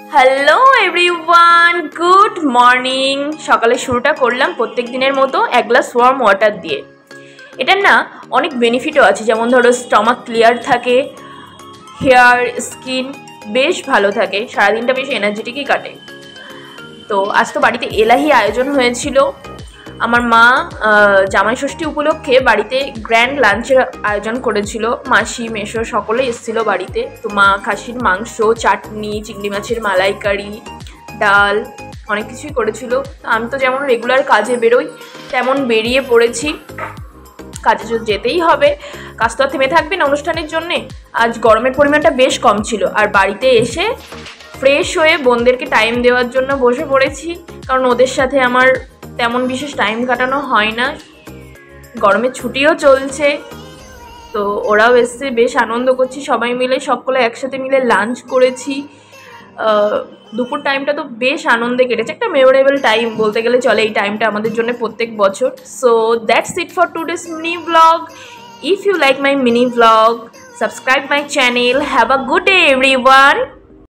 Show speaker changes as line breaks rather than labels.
Hello everyone, good morning. সকালে শুরুটা করলাম প্রত্যেক দিনের মতো এক গ্লাস ওয়ার্ম ওয়াটার দিয়ে। এটার না অনেক বেনিফিটও আছে, যেমন ধরো স্টমাক ক্লিয়ার থাকে, হেয়ার স্কিন বেশ ভালো থাকে, সারাদিনটা বেশ এনার্জেটিকই কাটে। তো আজ তো বাড়িতে এলাহি আয়োজন হয়েছিল। আমার মা জামাই ষষ্ঠী উপলক্ষে বাড়িতে গ্র্যান্ড লাঞ্চের আয়োজন করেছিল। মাসি মেশো সকলে এসেছিলো বাড়িতে। তো মা খাসির মাংস, চাটনি, চিংড়ি মাছের মালাইকারি, ডাল, অনেক কিছুই করেছিল। তো আমি তো যেমন রেগুলার কাজে বেরোই তেমন বেরিয়ে পড়েছি। কাজে যেতেই হবে, কাজ তো থেমে থাকবে না অনুষ্ঠানের জন্যে। আজ গরমের পরিমাণটা বেশ কম ছিল, আর বাড়িতে এসে ফ্রেশ হয়ে বোনদেরকে টাইম দেওয়ার জন্য বসে পড়েছি, কারণ ওদের সাথে আমার তেমন বিশেষ টাইম কাটানো হয় না। গরমের ছুটিও চলছে, তো ওরাও এসছে, বেশ আনন্দ করছি সবাই মিলে, সকলে একসাথে মিলে লাঞ্চ করেছি। দুপুর টাইমটা তো বেশ আনন্দে কেটেছে, একটা মেমোরেবল টাইম বলতে গেলে চলে এই টাইমটা আমাদের জন্য প্রত্যেক বছর। So that's it for today's mini blog. If you like my mini blog, subscribe my channel. Have a good day everyone.